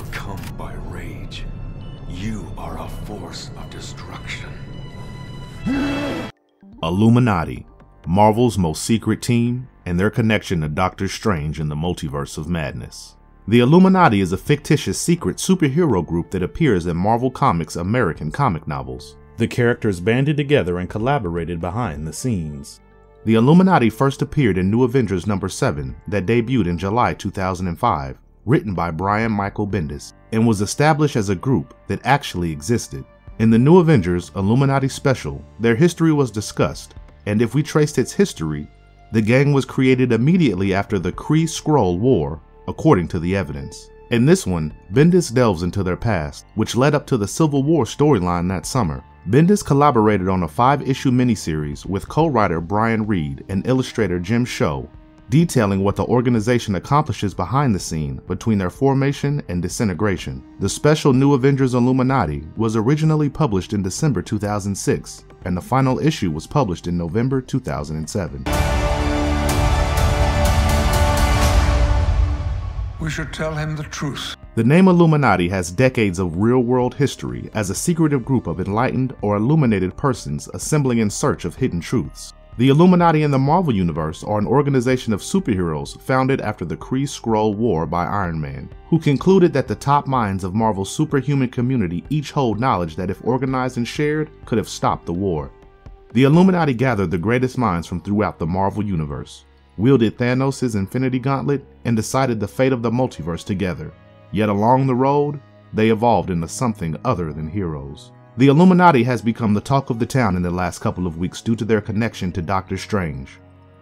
overcome by rage. You are a force of destruction. Illuminati, Marvel's most secret team, and their connection to Doctor Strange in the Multiverse of Madness. The Illuminati is a fictitious secret superhero group that appears in Marvel Comics' American comic novels. The characters banded together and collaborated behind the scenes. The Illuminati first appeared in New Avengers number 7 that debuted in July 2005, written by Brian Michael Bendis, and was established as a group that actually existed. In the New Avengers Illuminati special, their history was discussed, and if we traced its history, the gang was created immediately after the Kree-Skrull War, according to the evidence. In this one, Bendis delves into their past, which led up to the Civil War storyline that summer. Bendis collaborated on a 5-issue miniseries with co-writer Brian Reed and illustrator Jim Cheung, detailing what the organization accomplishes behind the scene between their formation and disintegration. The special New Avengers Illuminati was originally published in December 2006, and the final issue was published in November 2007. We should tell him the truth. The name Illuminati has decades of real-world history as a secretive group of enlightened or illuminated persons assembling in search of hidden truths. The Illuminati in the Marvel Universe are an organization of superheroes founded after the Kree-Skrull War by Iron Man, who concluded that the top minds of Marvel's superhuman community each hold knowledge that if organized and shared, could have stopped the war. The Illuminati gathered the greatest minds from throughout the Marvel Universe, wielded Thanos' Infinity Gauntlet, and decided the fate of the multiverse together. Yet along the road, they evolved into something other than heroes. The Illuminati has become the talk of the town in the last couple of weeks due to their connection to Doctor Strange,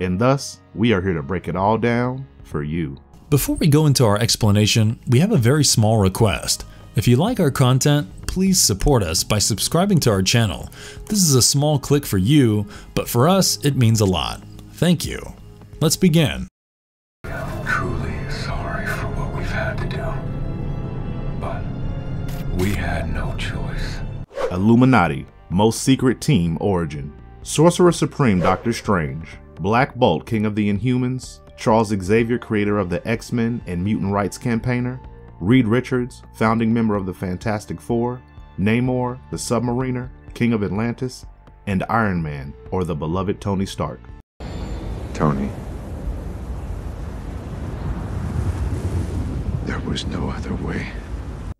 and thus, we are here to break it all down for you. Before we go into our explanation, we have a very small request. If you like our content, please support us by subscribing to our channel. This is a small click for you, but for us, it means a lot. Thank you. Let's begin. I'm truly sorry for what we've had to do, but we had no choice. Illuminati, most secret team origin. Sorcerer Supreme Doctor Strange, Black Bolt King of the Inhumans, Charles Xavier creator of the X-Men and Mutant Rights campaigner, Reed Richards, founding member of the Fantastic Four, Namor, the Submariner, King of Atlantis, and Iron Man, or the beloved Tony Stark. Tony, there was no other way.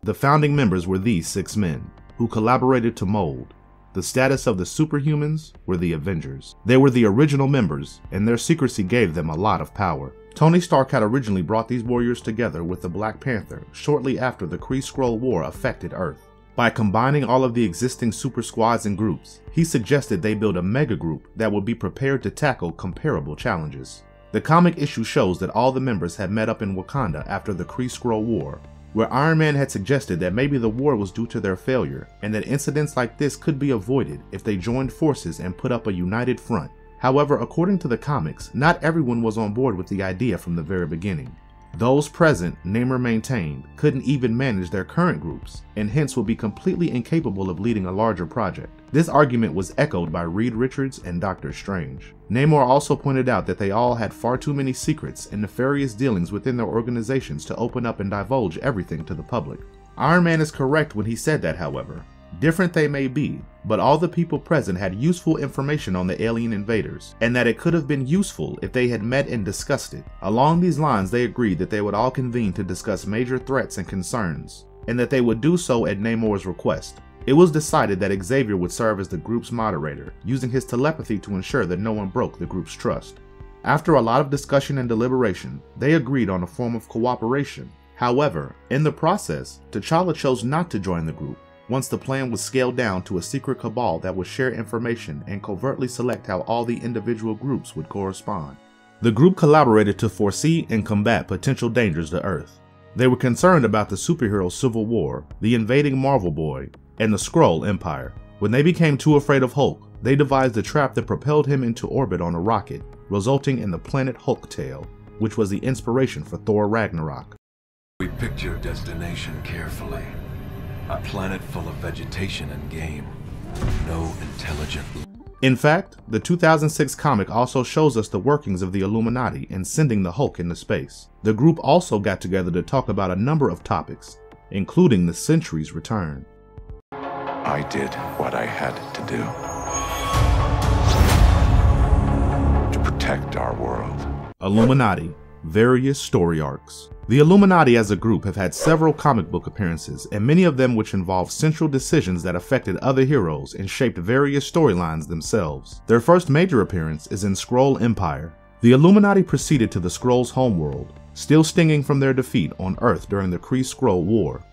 The founding members were these 6 men, who collaborated to mold. The status of the superhumans were the Avengers. They were the original members, and their secrecy gave them a lot of power. Tony Stark had originally brought these warriors together with the Black Panther shortly after the Kree-Skrull War affected Earth. By combining all of the existing super squads and groups, he suggested they build a mega group that would be prepared to tackle comparable challenges. The comic issue shows that all the members had met up in Wakanda after the Kree-Skrull War, where Iron Man had suggested that maybe the war was due to their failure, and that incidents like this could be avoided if they joined forces and put up a united front. However, according to the comics, not everyone was on board with the idea from the very beginning. Those present, Namor maintained, couldn't even manage their current groups, and hence would be completely incapable of leading a larger project. This argument was echoed by Reed Richards and Doctor Strange. Namor also pointed out that they all had far too many secrets and nefarious dealings within their organizations to open up and divulge everything to the public. Iron Man is correct when he said that, however. Different they may be, but all the people present had useful information on the alien invaders, and that it could have been useful if they had met and discussed it. Along these lines, they agreed that they would all convene to discuss major threats and concerns, and that they would do so at Namor's request. It was decided that Xavier would serve as the group's moderator, using his telepathy to ensure that no one broke the group's trust. After a lot of discussion and deliberation, they agreed on a form of cooperation. However, in the process, T'Challa chose not to join the group, once the plan was scaled down to a secret cabal that would share information and covertly select how all the individual groups would correspond. The group collaborated to foresee and combat potential dangers to Earth. They were concerned about the superhero Civil War, the invading Marvel Boy, and the Skrull Empire. When they became too afraid of Hulk, they devised a trap that propelled him into orbit on a rocket, resulting in the planet Hulktail, which was the inspiration for Thor Ragnarok. We picked your destination carefully. A planet full of vegetation and game. No intelligent. In fact, the 2006 comic also shows us the workings of the Illuminati in sending the Hulk into space. The group also got together to talk about a number of topics, including the Sentry's return. I did what I had to do to protect our world. Illuminati, various story arcs. The Illuminati as a group have had several comic book appearances, and many of them which involve central decisions that affected other heroes and shaped various storylines themselves. Their first major appearance is in Skrull Empire. The Illuminati proceeded to the Skrulls' homeworld, still stinging from their defeat on Earth during the Kree-Skrull War.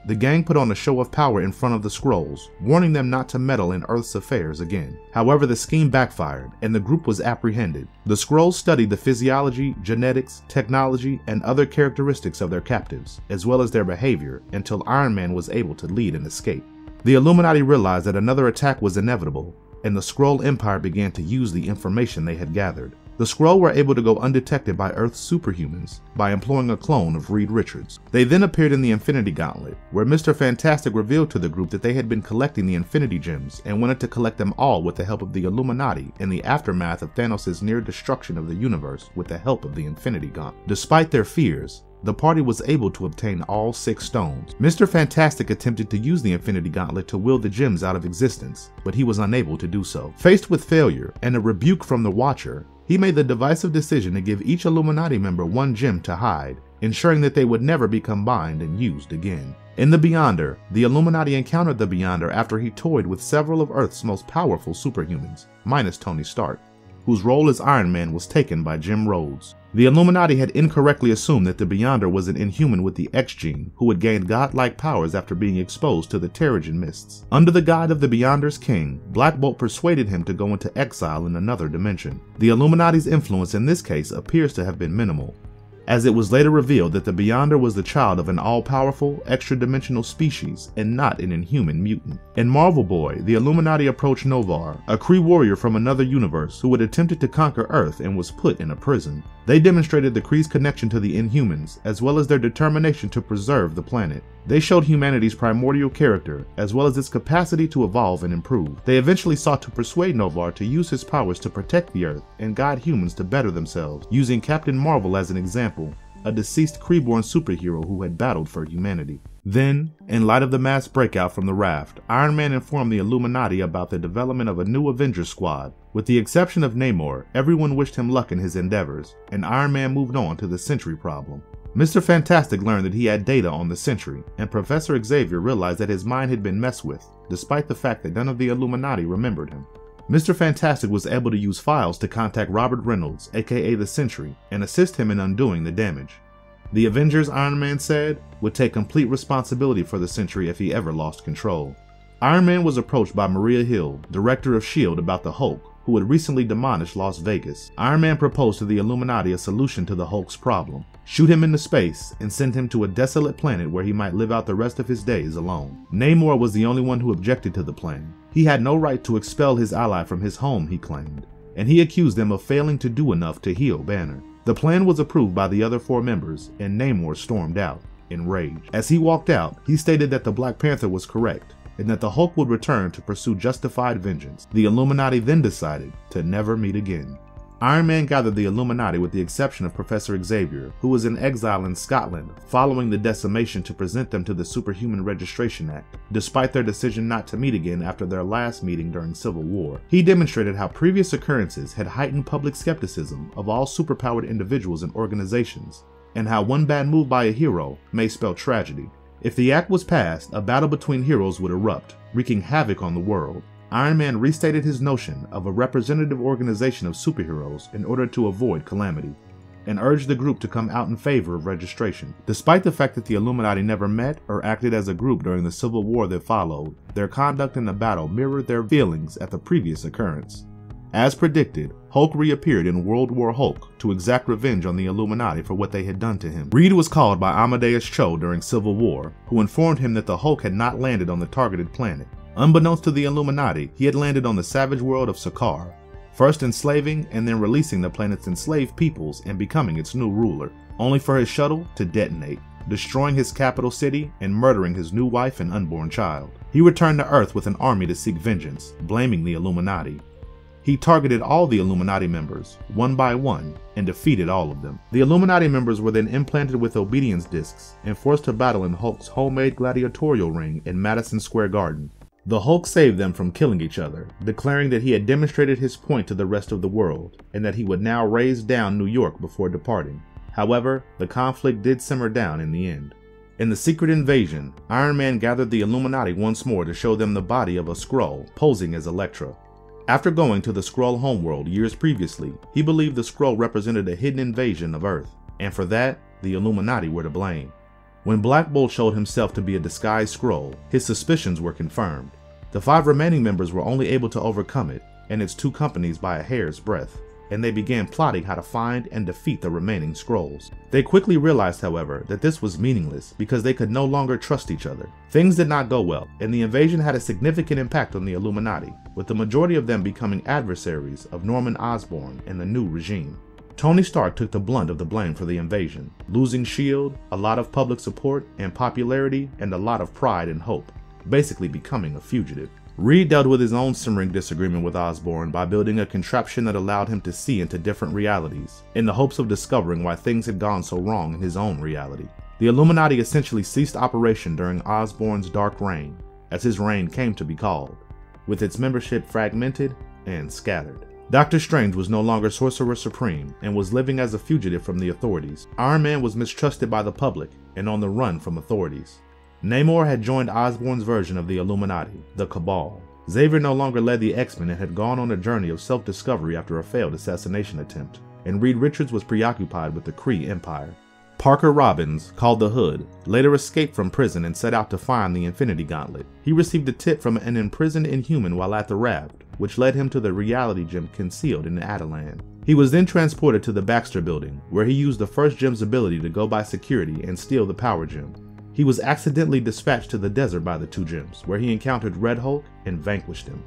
The gang put on a show of power in front of the Skrulls, warning them not to meddle in Earth's affairs again. However, the scheme backfired, and the group was apprehended. The Skrulls studied the physiology, genetics, technology, and other characteristics of their captives, as well as their behavior, until Iron Man was able to lead an escape. The Illuminati realized that another attack was inevitable, and the Skrull Empire began to use the information they had gathered. The Skrull were able to go undetected by Earth's superhumans by employing a clone of Reed Richards. They then appeared in the Infinity Gauntlet, where Mr. Fantastic revealed to the group that they had been collecting the Infinity Gems and wanted to collect them all with the help of the Illuminati in the aftermath of Thanos' near destruction of the universe with the help of the Infinity Gauntlet. Despite their fears, the party was able to obtain all 6 stones. Mr. Fantastic attempted to use the Infinity Gauntlet to will the gems out of existence, but he was unable to do so. Faced with failure and a rebuke from the Watcher, he made the divisive decision to give each Illuminati member 1 gem to hide, ensuring that they would never be combined and used again. In the Beyonder, the Illuminati encountered the Beyonder after he toyed with several of Earth's most powerful superhumans, minus Tony Stark, whose role as Iron Man was taken by Jim Rhodes. The Illuminati had incorrectly assumed that the Beyonder was an Inhuman with the X gene who had gained godlike powers after being exposed to the Terrigen Mists. Under the guide of the Beyonder's king, Black Bolt persuaded him to go into exile in another dimension. The Illuminati's influence in this case appears to have been minimal, as it was later revealed that the Beyonder was the child of an all-powerful, extra-dimensional species and not an Inhuman mutant. In Marvel Boy, the Illuminati approached Novar, a Kree warrior from another universe who had attempted to conquer Earth and was put in a prison. They demonstrated the Kree's connection to the Inhumans, as well as their determination to preserve the planet. They showed humanity's primordial character, as well as its capacity to evolve and improve. They eventually sought to persuade Novar to use his powers to protect the Earth and guide humans to better themselves, using Captain Marvel as an example, a deceased Kree-born superhero who had battled for humanity. Then, in light of the mass breakout from the raft, Iron Man informed the Illuminati about the development of a new Avengers squad. With the exception of Namor, everyone wished him luck in his endeavors, and Iron Man moved on to the Sentry problem. Mr. Fantastic learned that he had data on the Sentry, and Professor Xavier realized that his mind had been messed with, despite the fact that none of the Illuminati remembered him. Mr. Fantastic was able to use files to contact Robert Reynolds, aka the Sentry, and assist him in undoing the damage. The Avengers, Iron Man said, would take complete responsibility for the Sentry if he ever lost control. Iron Man was approached by Maria Hill, director of S.H.I.E.L.D., about the Hulk, who had recently demolished Las Vegas. Iron Man proposed to the Illuminati a solution to the Hulk's problem: shoot him into space and send him to a desolate planet where he might live out the rest of his days alone. Namor was the only one who objected to the plan. He had no right to expel his ally from his home, he claimed, and he accused them of failing to do enough to heal Banner. The plan was approved by the other 4 members, and Namor stormed out, enraged. As he walked out, he stated that the Black Panther was correct, and that the Hulk would return to pursue justified vengeance. The Illuminati then decided to never meet again. Iron Man gathered the Illuminati with the exception of Professor Xavier, who was in exile in Scotland following the decimation, to present them to the Superhuman Registration Act, despite their decision not to meet again after their last meeting during Civil War. He demonstrated how previous occurrences had heightened public skepticism of all superpowered individuals and organizations, and how one bad move by a hero may spell tragedy. If the act was passed, a battle between heroes would erupt, wreaking havoc on the world. Iron Man restated his notion of a representative organization of superheroes in order to avoid calamity, and urged the group to come out in favor of registration. Despite the fact that the Illuminati never met or acted as a group during the Civil War that followed, their conduct in the battle mirrored their feelings at the previous occurrence. As predicted, Hulk reappeared in World War Hulk to exact revenge on the Illuminati for what they had done to him. Reed was called by Amadeus Cho during Civil War, who informed him that the Hulk had not landed on the targeted planet. Unbeknownst to the Illuminati, he had landed on the savage world of Sakaar, first enslaving and then releasing the planet's enslaved peoples and becoming its new ruler, only for his shuttle to detonate, destroying his capital city and murdering his new wife and unborn child. He returned to Earth with an army to seek vengeance, blaming the Illuminati. He targeted all the Illuminati members, one by one, and defeated all of them. The Illuminati members were then implanted with obedience discs and forced to battle in Hulk's homemade gladiatorial ring in Madison Square Garden. The Hulk saved them from killing each other, declaring that he had demonstrated his point to the rest of the world, and that he would now raise down New York before departing. However, the conflict did simmer down in the end. In the secret invasion, Iron Man gathered the Illuminati once more to show them the body of a Skrull posing as Elektra. After going to the Skrull homeworld years previously, he believed the Skrull represented a hidden invasion of Earth, and for that, the Illuminati were to blame. When Black Bolt showed himself to be a disguised Skrull, his suspicions were confirmed. The 5 remaining members were only able to overcome it and its 2 companies by a hair's breadth, and they began plotting how to find and defeat the remaining Skrulls. They quickly realized, however, that this was meaningless because they could no longer trust each other. Things did not go well, and the invasion had a significant impact on the Illuminati, with the majority of them becoming adversaries of Norman Osborn and the new regime. Tony Stark took the blunt of the blame for the invasion, losing S.H.I.E.L.D., a lot of public support and popularity, and a lot of pride and hope, basically becoming a fugitive. Reed dealt with his own simmering disagreement with Osborn by building a contraption that allowed him to see into different realities, in the hopes of discovering why things had gone so wrong in his own reality. The Illuminati essentially ceased operation during Osborn's dark reign, as his reign came to be called, with its membership fragmented and scattered. Doctor Strange was no longer Sorcerer Supreme and was living as a fugitive from the authorities. Iron Man was mistrusted by the public and on the run from authorities. Namor had joined Osborn's version of the Illuminati, the Cabal. Xavier no longer led the X-Men and had gone on a journey of self-discovery after a failed assassination attempt, and Reed Richards was preoccupied with the Kree Empire. Parker Robbins, called the Hood, later escaped from prison and set out to find the Infinity Gauntlet. He received a tip from an imprisoned Inhuman while at the raft, which led him to the reality gem concealed in Attilan. He was then transported to the Baxter Building, where he used the first gem's ability to go by security and steal the power gem. He was accidentally dispatched to the desert by the 2 gems, where he encountered Red Hulk and vanquished him.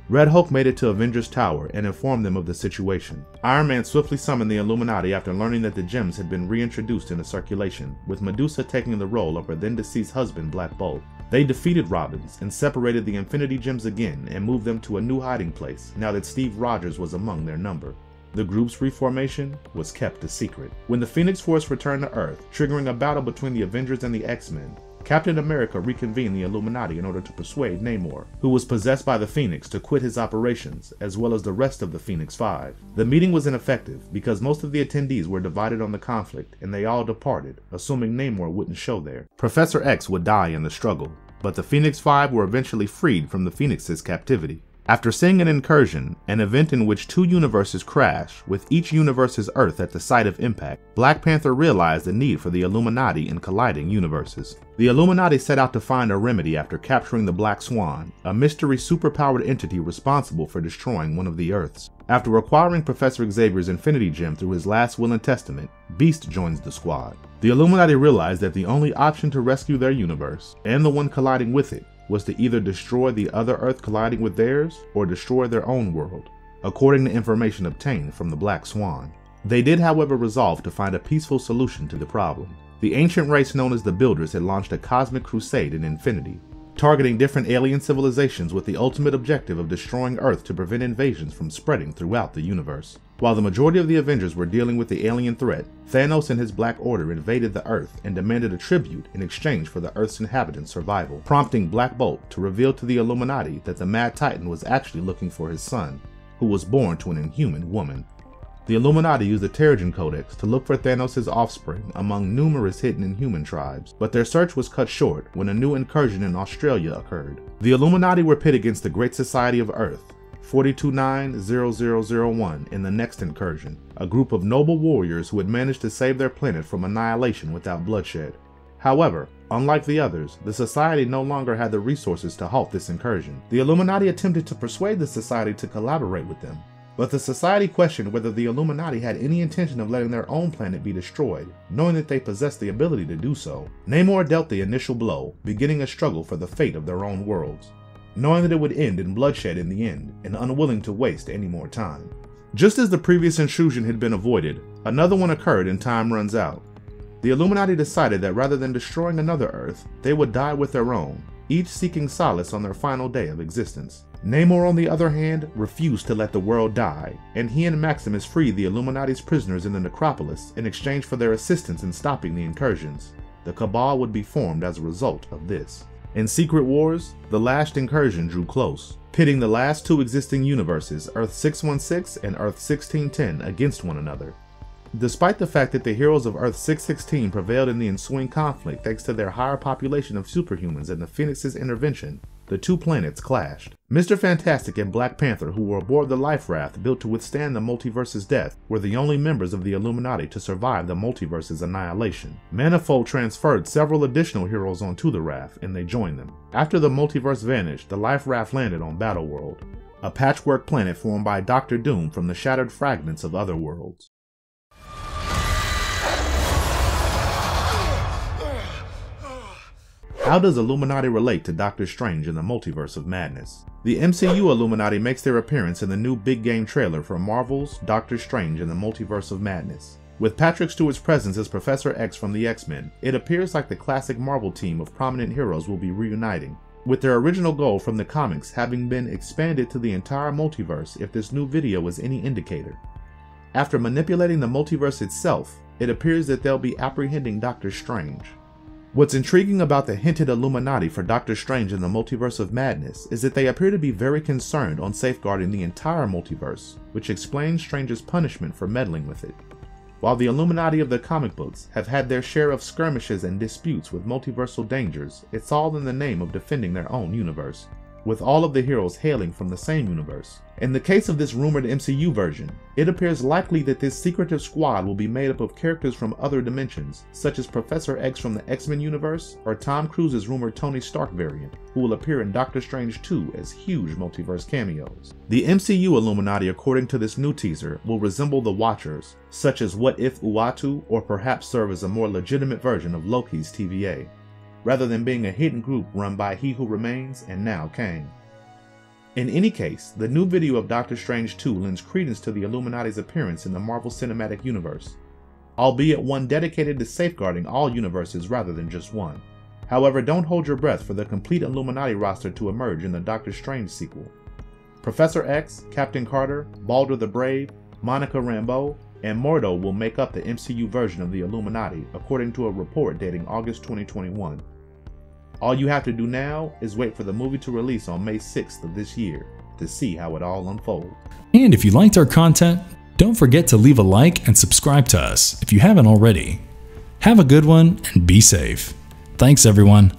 Red Hulk made it to Avengers Tower and informed them of the situation. Iron Man swiftly summoned the Illuminati after learning that the gems had been reintroduced into circulation, with Medusa taking the role of her then-deceased husband Black Bolt. They defeated Robbins and separated the Infinity Gems again and moved them to a new hiding place now that Steve Rogers was among their number. The group's reformation was kept a secret. When the Phoenix Force returned to Earth, triggering a battle between the Avengers and the X-Men, Captain America reconvened the Illuminati in order to persuade Namor, who was possessed by the Phoenix, to quit his operations, as well as the rest of the Phoenix Five. The meeting was ineffective because most of the attendees were divided on the conflict, and they all departed, assuming Namor wouldn't show there. Professor X would die in the struggle, but the Phoenix Five were eventually freed from the Phoenix's captivity. After seeing an incursion, an event in which 2 universes crash, with each universe's Earth at the site of impact, Black Panther realized the need for the Illuminati in colliding universes. The Illuminati set out to find a remedy after capturing the Black Swan, a mystery superpowered entity responsible for destroying one of the Earths. After acquiring Professor Xavier's Infinity Gem through his last will and testament, Beast joins the squad. The Illuminati realized that the only option to rescue their universe, and the one colliding with it, was to either destroy the other Earth colliding with theirs, or destroy their own world, according to information obtained from the Black Swan. They did, however, resolve to find a peaceful solution to the problem. The ancient race known as the Builders had launched a cosmic crusade in infinity, targeting different alien civilizations with the ultimate objective of destroying Earth to prevent invasions from spreading throughout the universe. While the majority of the Avengers were dealing with the alien threat, Thanos and his Black Order invaded the Earth and demanded a tribute in exchange for the Earth's inhabitants' survival, prompting Black Bolt to reveal to the Illuminati that the Mad Titan was actually looking for his son, who was born to an inhuman woman. The Illuminati used the Terrigen Codex to look for Thanos' offspring among numerous hidden Inhuman tribes, but their search was cut short when a new incursion in Australia occurred. The Illuminati were pit against the Great Society of Earth, 429-0001 in the next incursion, a group of noble warriors who had managed to save their planet from annihilation without bloodshed. However, unlike the others, the Society no longer had the resources to halt this incursion. The Illuminati attempted to persuade the Society to collaborate with them, but the Society questioned whether the Illuminati had any intention of letting their own planet be destroyed, knowing that they possessed the ability to do so. Namor dealt the initial blow, beginning a struggle for the fate of their own worlds, knowing that it would end in bloodshed in the end, and unwilling to waste any more time. Just as the previous intrusion had been avoided, another one occurred and time runs out. The Illuminati decided that rather than destroying another Earth, they would die with their own, each seeking solace on their final day of existence. Namor, on the other hand, refused to let the world die, and he and Maximus freed the Illuminati's prisoners in the necropolis in exchange for their assistance in stopping the incursions. The Cabal would be formed as a result of this. In Secret Wars, the last incursion drew close, pitting the last two existing universes, Earth 616 and Earth 1610, against one another. Despite the fact that the heroes of Earth 616 prevailed in the ensuing conflict thanks to their higher population of superhumans and the Phoenix's intervention, the two planets clashed. Mr. Fantastic and Black Panther, who were aboard the Life Raft built to withstand the multiverse's death, were the only members of the Illuminati to survive the multiverse's annihilation. Manifold transferred several additional heroes onto the raft, and they joined them. After the multiverse vanished, the Life Raft landed on Battleworld, a patchwork planet formed by Dr. Doom from the shattered fragments of other worlds. How does Illuminati relate to Doctor Strange in the Multiverse of Madness? The MCU Illuminati makes their appearance in the new big game trailer for Marvel's Doctor Strange in the Multiverse of Madness. With Patrick Stewart's presence as Professor X from the X-Men, it appears like the classic Marvel team of prominent heroes will be reuniting, with their original goal from the comics having been expanded to the entire multiverse if this new video is any indicator. After manipulating the multiverse itself, it appears that they'll be apprehending Doctor Strange. What's intriguing about the hinted Illuminati for Doctor Strange in the Multiverse of Madness is that they appear to be very concerned on safeguarding the entire multiverse, which explains Strange's punishment for meddling with it. While the Illuminati of the comic books have had their share of skirmishes and disputes with multiversal dangers, it's all in the name of defending their own universe, with all of the heroes hailing from the same universe. In the case of this rumored MCU version, it appears likely that this secretive squad will be made up of characters from other dimensions, such as Professor X from the X-Men universe, or Tom Cruise's rumored Tony Stark variant, who will appear in Doctor Strange 2 as huge multiverse cameos. The MCU Illuminati, according to this new teaser, will resemble the Watchers, such as What If Uatu, or perhaps serve as a more legitimate version of Loki's TVA, rather than being a hidden group run by He Who Remains and now Kang. In any case, the new video of Doctor Strange 2 lends credence to the Illuminati's appearance in the Marvel Cinematic Universe, albeit one dedicated to safeguarding all universes rather than just one. However, don't hold your breath for the complete Illuminati roster to emerge in the Doctor Strange sequel. Professor X, Captain Carter, Balder the Brave, Monica Rambeau, and Mordo will make up the MCU version of the Illuminati, according to a report dating August 2021. All you have to do now is wait for the movie to release on May 6th of this year to see how it all unfolds. And if you liked our content, don't forget to leave a like and subscribe to us if you haven't already. Have a good one and be safe. Thanks everyone.